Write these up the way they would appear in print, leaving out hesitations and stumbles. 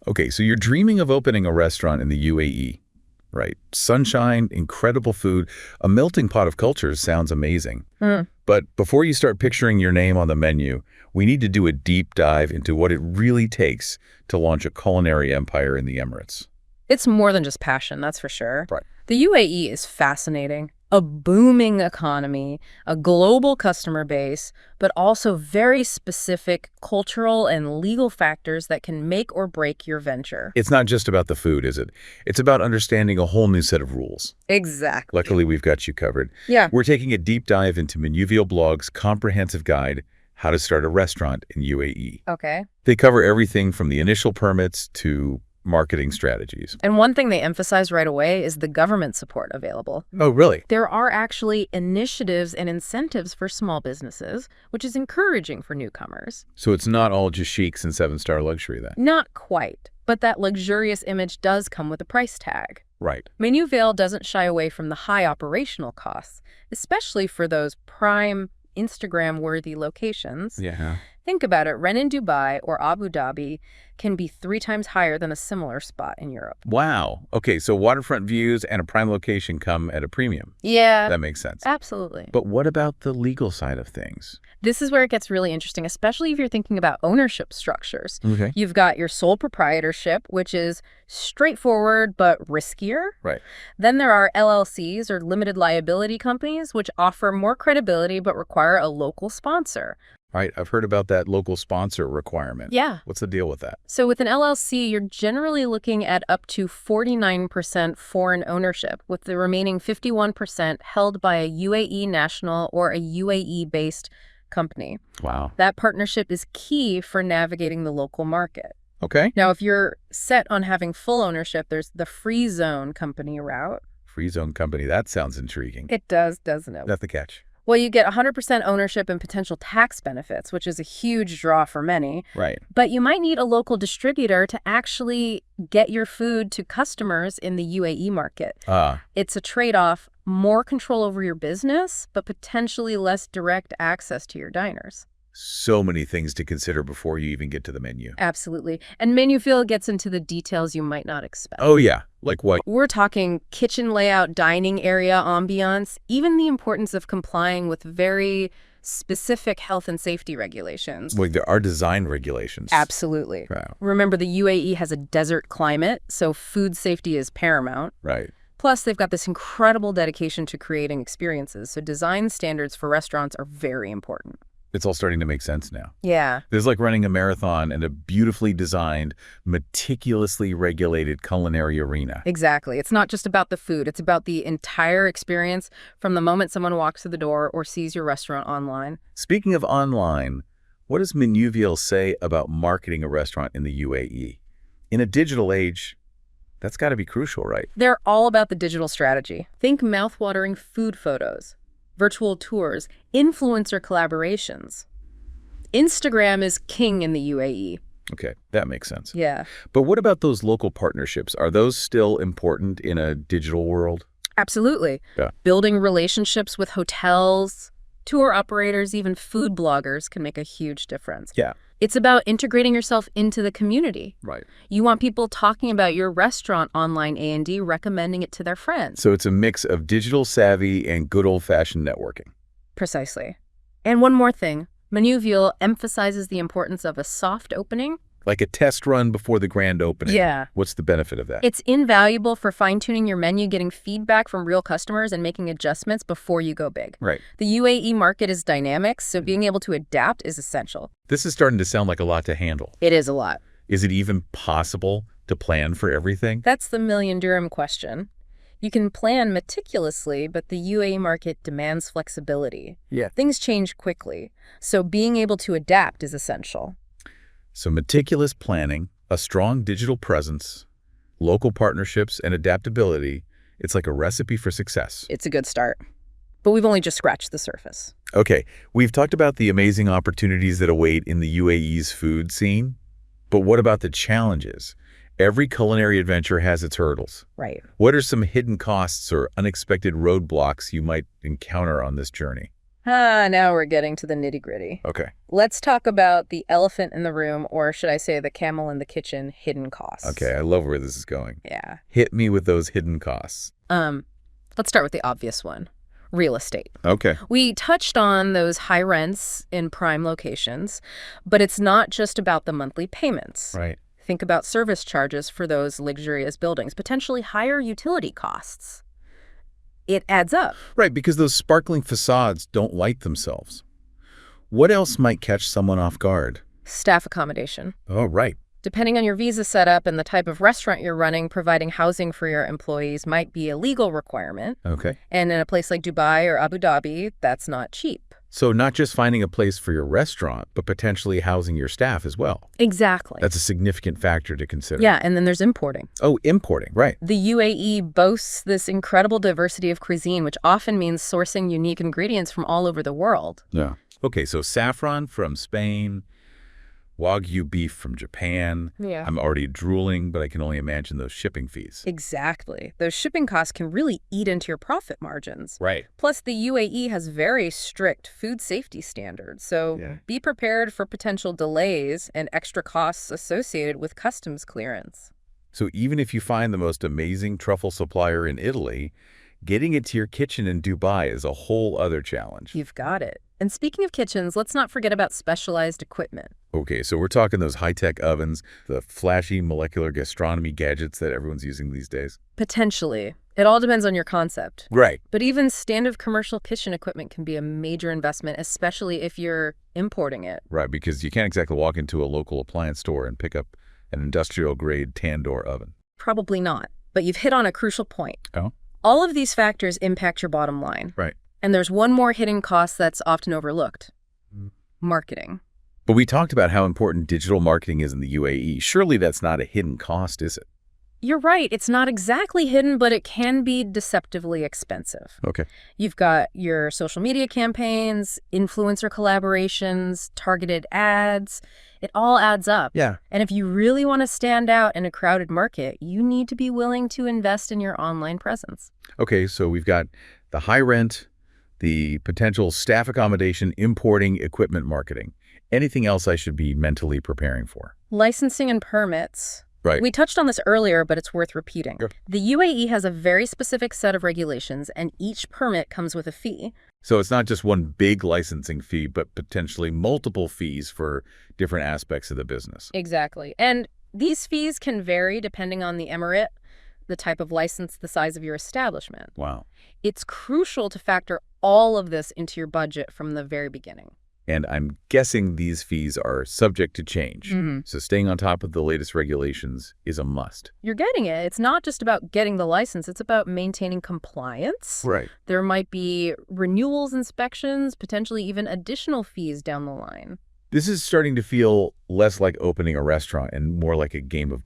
Okay, so you're dreaming of opening a restaurant in the UAE, right? Sunshine, incredible food, a melting pot of cultures sounds amazing. But before you start picturing your name on the menu, we need to do a deep dive into what it really takes to launch a culinary empire in the Emirates. It's more than just passion, that's for sure. Right. The UAE is fascinating. A booming economy, a global customer base, but also very specific cultural and legal factors that can make or break your venture. It's not just about the food, is it? It's about understanding a whole new set of rules. Exactly. Luckily, we've got you covered. Yeah. We're taking a deep dive into Menuviel blog's comprehensive guide, How to Start a Restaurant in UAE. Okay. They cover everything from the initial permits to marketing strategies. And one thing they emphasize right away is the government support available. Oh, really? There are actually initiatives and incentives for small businesses, which is encouraging for newcomers. So it's not all just sheiks and seven-star luxury then? Not quite, but that luxurious image does come with a price tag. Right. Menuviel doesn't shy away from the high operational costs, especially for those prime Instagram-worthy locations. Yeah. Think about it, rent in Dubai or Abu Dhabi can be 3 times higher than a similar spot in Europe. Wow. Okay, so waterfront views and a prime location come at a premium. Yeah, That makes sense. absolutely. But what about the legal side of things? This is where it gets really interesting, especially if you're thinking about ownership structures. Okay. You've got your sole proprietorship, which is straightforward but riskier. Right. Then there are LLCs, or limited liability companies, which offer more credibility but require a local sponsor. Right. I've heard about that local sponsor requirement. Yeah. What's the deal with that? So with an LLC, you're generally looking at up to 49% foreign ownership, with the remaining 51% held by a UAE national or a UAE-based company. Wow. That partnership is key for navigating the local market. Okay. Now, if you're set on having full ownership, there's the free zone company route. Free zone company. That sounds intriguing. It does, doesn't it? That's the catch. Well, you get 100% ownership and potential tax benefits, which is a huge draw for many. Right. But you might need a local distributor to actually get your food to customers in the UAE market. It's a trade-off, more control over your business, but potentially less direct access to your diners. So many things to consider before you even get to the menu. Absolutely. And Menuviel gets into the details you might not expect. Oh, yeah. Like what? We're talking kitchen layout, dining area, ambiance, even the importance of complying with very specific health and safety regulations. Like there are design regulations. Absolutely. Wow. Remember, the UAE has a desert climate, so food safety is paramount. Right. Plus, they've got this incredible dedication to creating experiences, so design standards for restaurants are very important. It's all starting to make sense now. Yeah. There's like running a marathon in a beautifully designed, meticulously regulated culinary arena. Exactly. It's not just about the food. It's about the entire experience from the moment someone walks through the door or sees your restaurant online. Speaking of online, what does Menuviel say about marketing a restaurant in the UAE? In a digital age, that's got to be crucial, right? They're all about the digital strategy. Think mouth-watering food photos, virtual tours, influencer collaborations. Instagram is king in the UAE. Okay, that makes sense. Yeah. But what about those local partnerships? Are those still important in a digital world? Absolutely. Yeah. Building relationships with hotels, tour operators, even food bloggers can make a huge difference. Yeah. It's about integrating yourself into the community. Right. You want people talking about your restaurant online A&D, recommending it to their friends. So it's a mix of digital savvy and good old-fashioned networking. Precisely. And one more thing, Menuviel emphasizes the importance of a soft opening. Like a test run before the grand opening. Yeah. What's the benefit of that? It's invaluable for fine-tuning your menu, getting feedback from real customers, and making adjustments before you go big. Right. The UAE market is dynamic, so being able to adapt is essential. This is starting to sound like a lot to handle. It is a lot. Is it even possible to plan for everything? That's the million-dirham question. You can plan meticulously, but the UAE market demands flexibility. Yeah. Things change quickly, so being able to adapt is essential. So meticulous planning, a strong digital presence, local partnerships, and adaptability, it's like a recipe for success. It's a good start, but we've only just scratched the surface. Okay, we've talked about the amazing opportunities that await in the UAE's food scene, but what about the challenges? Every culinary adventure has its hurdles. Right. What are some hidden costs or unexpected roadblocks you might encounter on this journey? Now we're getting to the nitty-gritty. Okay. Let's talk about the elephant in the room, or should I say the camel in the kitchen, hidden costs. Okay, I love where this is going. Yeah. Hit me with those hidden costs. Let's start with the obvious one. Real estate. Okay. We touched on those high rents in prime locations, but it's not just about the monthly payments. Right. Think about service charges for those luxurious buildings, potentially higher utility costs. It adds up. Right, because those sparkling facades don't light themselves. What else might catch someone off guard? Staff accommodation. Oh, right. Depending on your visa setup and the type of restaurant you're running, providing housing for your employees might be a legal requirement. Okay. And in a place like Dubai or Abu Dhabi, that's not cheap. So not just finding a place for your restaurant, but potentially housing your staff as well. Exactly. That's a significant factor to consider. Yeah, and then there's importing. Oh, importing, right. The UAE boasts this incredible diversity of cuisine, which often means sourcing unique ingredients from all over the world. Yeah. Okay, so saffron from Spain, Wagyu beef from Japan. Yeah. I'm already drooling, but I can only imagine those shipping fees. Exactly. Those shipping costs can really eat into your profit margins. Right. Plus, the UAE has very strict food safety standards, so be prepared for potential delays and extra costs associated with customs clearance. So even if you find the most amazing truffle supplier in Italy, getting it to your kitchen in Dubai is a whole other challenge. You've got it. And speaking of kitchens, let's not forget about specialized equipment. Okay, so we're talking those high-tech ovens, the flashy molecular gastronomy gadgets that everyone's using these days. Potentially. It all depends on your concept. Right. But even standard commercial kitchen equipment can be a major investment, especially if you're importing it. Right, because you can't exactly walk into a local appliance store and pick up an industrial-grade tandoor oven. Probably not. But you've hit on a crucial point. Oh? All of these factors impact your bottom line. Right. And there's one more hidden cost that's often overlooked. Marketing. But we talked about how important digital marketing is in the UAE. Surely that's not a hidden cost, is it? You're right. It's not exactly hidden, but it can be deceptively expensive. Okay. You've got your social media campaigns, influencer collaborations, targeted ads. It all adds up. Yeah. And if you really want to stand out in a crowded market, you need to be willing to invest in your online presence. Okay, so we've got the high rent, the potential staff accommodation, importing, equipment marketing. Anything else I should be mentally preparing for? Licensing and permits. Right. We touched on this earlier, but it's worth repeating. Sure. The UAE has a very specific set of regulations, and each permit comes with a fee. So it's not just one big licensing fee, but potentially multiple fees for different aspects of the business. Exactly. And these fees can vary depending on the emirate, the type of license, the size of your establishment. Wow. It's crucial to factor all of this into your budget from the very beginning. And I'm guessing these fees are subject to change. So staying on top of the latest regulations is a must. You're getting it. It's not just about getting the license. It's about maintaining compliance. Right. There might be renewals, inspections, potentially even additional fees down the line. This is starting to feel less like opening a restaurant and more like a game of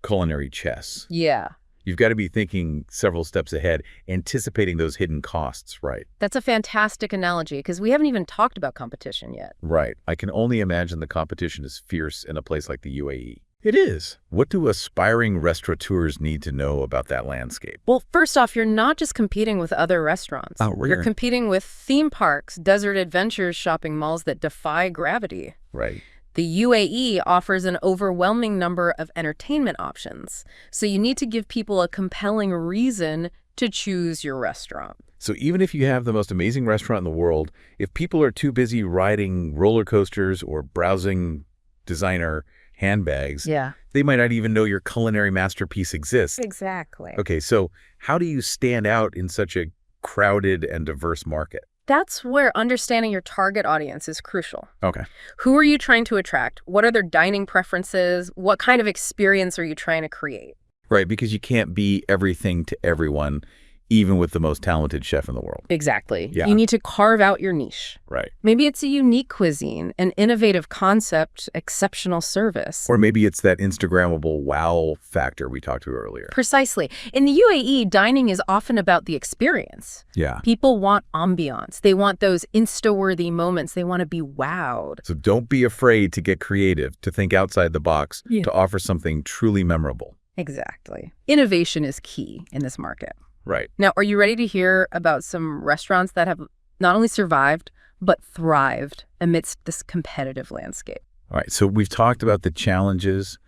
culinary chess. Yeah. You've got to be thinking several steps ahead, anticipating those hidden costs, right? That's a fantastic analogy because we haven't even talked about competition yet. Right. I can only imagine the competition is fierce in a place like the UAE. It is. What do aspiring restaurateurs need to know about that landscape? Well, first off, you're not just competing with other restaurants. Oh, really? You're competing with theme parks, desert adventures, shopping malls that defy gravity. Right. The UAE offers an overwhelming number of entertainment options, so you need to give people a compelling reason to choose your restaurant. So even if you have the most amazing restaurant in the world, if people are too busy riding roller coasters or browsing designer handbags, they might not even know your culinary masterpiece exists. Exactly. Okay, so how do you stand out in such a crowded and diverse market? That's where understanding your target audience is crucial. Okay. Who are you trying to attract? What are their dining preferences? What kind of experience are you trying to create? Right, because you can't be everything to everyone, even with the most talented chef in the world. Exactly. Yeah. You need to carve out your niche. Right. Maybe it's a unique cuisine, an innovative concept, exceptional service. Or maybe it's that Instagrammable wow factor we talked about earlier. Precisely. In the UAE, dining is often about the experience. Yeah. People want ambiance. They want those Insta-worthy moments. They want to be wowed. So don't be afraid to get creative, to think outside the box, to offer something truly memorable. Exactly. Innovation is key in this market. Right. Now, are you ready to hear about some restaurants that have Not only survived, but thrived amidst this competitive landscape. All right, so we've talked about the challenges,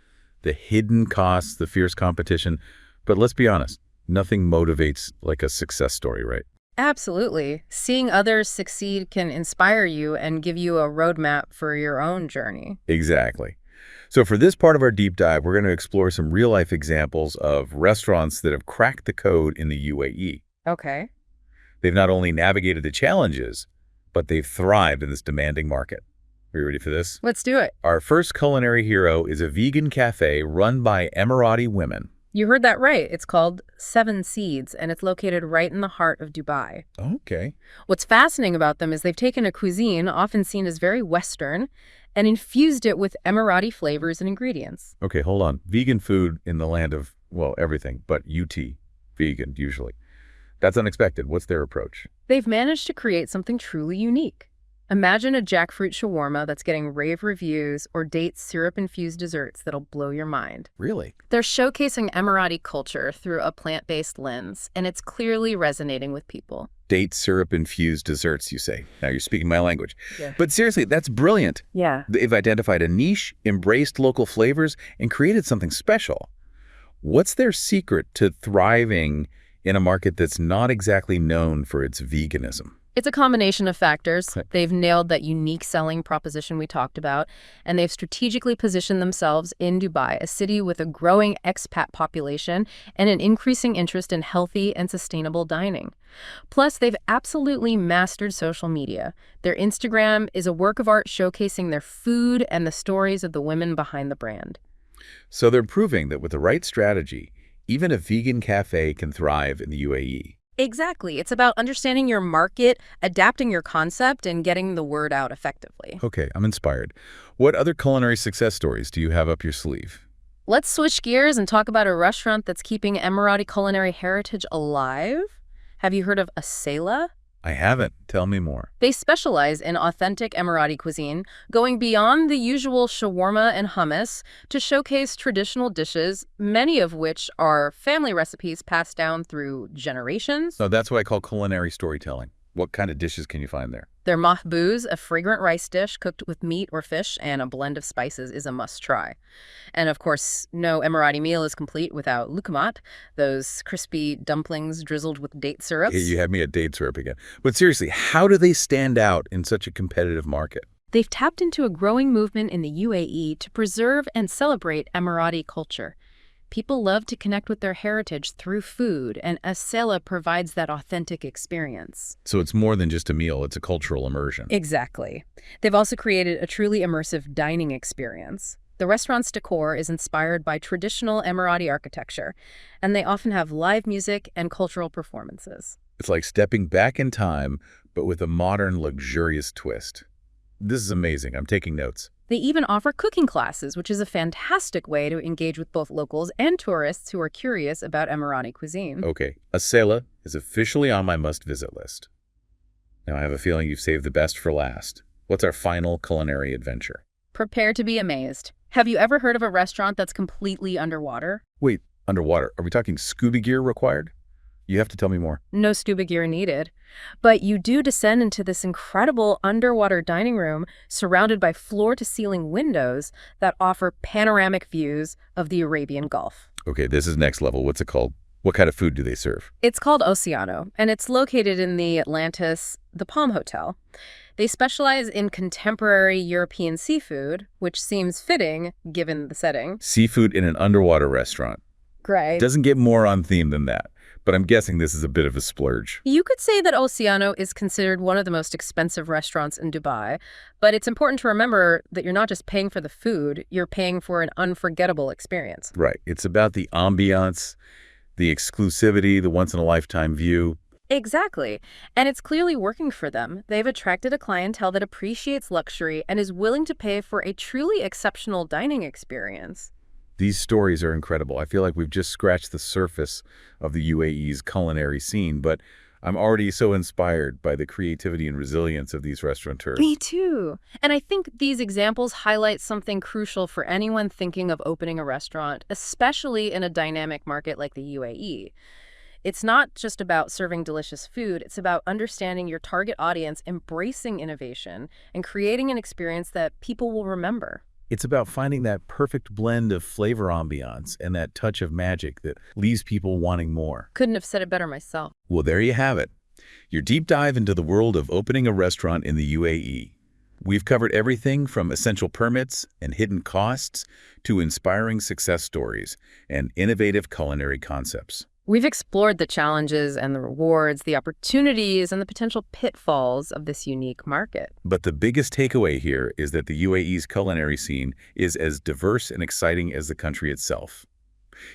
the hidden costs, the fierce competition, but let's be honest, nothing motivates like a success story, right? Absolutely. Seeing others succeed can inspire you and give you a roadmap for your own journey. Exactly. So for this part of our deep dive, we're going to explore some real-life examples of restaurants that have cracked the code in the UAE. Okay. They've not only navigated the challenges, but they've thrived in this demanding market. Are you ready for this? Let's do it. Our first culinary hero is a vegan cafe run by Emirati women. You heard that right. It's called Seven Seeds, and it's located right in the heart of Dubai. Okay. What's fascinating about them is they've taken a cuisine often seen as very Western and infused it with Emirati flavors and ingredients. Okay, hold on. Vegan food in the land of, well, everything, but UT, vegan, usually. That's unexpected. What's their approach? They've managed to create something truly unique. Imagine a jackfruit shawarma that's getting rave reviews or date syrup-infused desserts that'll blow your mind. Really? They're showcasing Emirati culture through a plant-based lens, and it's clearly resonating with people. Date syrup-infused desserts, you say. Now you're speaking my language. Yeah. But seriously, that's brilliant. Yeah. They've identified a niche, embraced local flavors, and created something special. What's their secret to thriving in a market that's not exactly known for its veganism? It's a combination of factors. They've nailed that unique selling proposition we talked about, and they've strategically positioned themselves in Dubai, a city with a growing expat population and an increasing interest in healthy and sustainable dining. Plus, they've absolutely mastered social media. Their Instagram is a work of art showcasing their food and the stories of the women behind the brand. So they're proving that with the right strategy, even a vegan cafe can thrive in the UAE. Exactly. It's about understanding your market, adapting your concept, and getting the word out effectively. Okay, I'm inspired. What other culinary success stories do you have up your sleeve? Let's switch gears and talk about a restaurant that's keeping Emirati culinary heritage alive. Have you heard of Asela? I haven't. Tell me more. They specialize in authentic Emirati cuisine, going beyond the usual shawarma and hummus to showcase traditional dishes, many of which are family recipes passed down through generations. So that's what I call culinary storytelling. What kind of dishes can you find there? Their mahbouz, a fragrant rice dish cooked with meat or fish and a blend of spices, is a must-try. And of course, no Emirati meal is complete without lukumat, those crispy dumplings drizzled with date syrups. You had me at date syrup again. But seriously, how do they stand out in such a competitive market? They've tapped into a growing movement in the UAE to preserve and celebrate Emirati culture. People love to connect with their heritage through food, and Asela provides that authentic experience. So it's more than just a meal, it's a cultural immersion. Exactly. They've also created a truly immersive dining experience. The restaurant's decor is inspired by traditional Emirati architecture, and they often have live music and cultural performances. It's like stepping back in time, but with a modern, luxurious twist. This is amazing. I'm taking notes. They even offer cooking classes, which is a fantastic way to engage with both locals and tourists who are curious about Emirati cuisine. Okay, Asela is officially on my must-visit list. Now I have a feeling you've saved the best for last. What's our final culinary adventure? Prepare to be amazed. Have you ever heard of a restaurant that's completely underwater? Wait, underwater. Are we talking scuba gear required? You have to tell me more. No scuba gear needed. But you do descend into this incredible underwater dining room surrounded by floor-to-ceiling windows that offer panoramic views of the Arabian Gulf. Okay, this is next level. What's it called? What kind of food do they serve? It's called Oceano, and it's located in the Atlantis, the Palm Hotel. They specialize in contemporary European seafood, which seems fitting given the setting. Seafood in an underwater restaurant. Great. Doesn't get more on theme than that. But I'm guessing this is a bit of a splurge. You could say that Oceano is considered one of the most expensive restaurants in Dubai, but it's important to remember that you're not just paying for the food, you're paying for an unforgettable experience. Right. It's about the ambiance, the exclusivity, the once-in-a-lifetime view. Exactly. And it's clearly working for them. They've attracted a clientele that appreciates luxury and is willing to pay for a truly exceptional dining experience. These stories are incredible. I feel like we've just scratched the surface of the UAE's culinary scene, but I'm already so inspired by the creativity and resilience of these restaurateurs. Me too. And I think these examples highlight something crucial for anyone thinking of opening a restaurant, especially in a dynamic market like the UAE. It's not just about serving delicious food. It's about understanding your target audience, embracing innovation, and creating an experience that people will remember. It's about finding that perfect blend of flavor ambiance and that touch of magic that leaves people wanting more. Couldn't have said it better myself. Well, there you have it. Your deep dive into the world of opening a restaurant in the UAE. We've covered everything from essential permits and hidden costs to inspiring success stories and innovative culinary concepts. We've explored the challenges and the rewards, the opportunities and the potential pitfalls of this unique market. But the biggest takeaway here is that the UAE's culinary scene is as diverse and exciting as the country itself.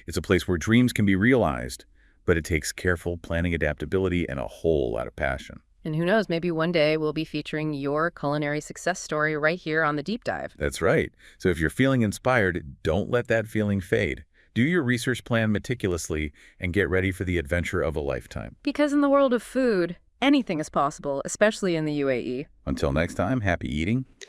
It's a place where dreams can be realized, but it takes careful planning, adaptability, and a whole lot of passion. And who knows, maybe one day we'll be featuring your culinary success story right here on The Deep Dive. That's right. So if you're feeling inspired, don't let that feeling fade. Do your research plan meticulously and get ready for the adventure of a lifetime. Because in the world of food, anything is possible, especially in the UAE. Until next time, happy eating.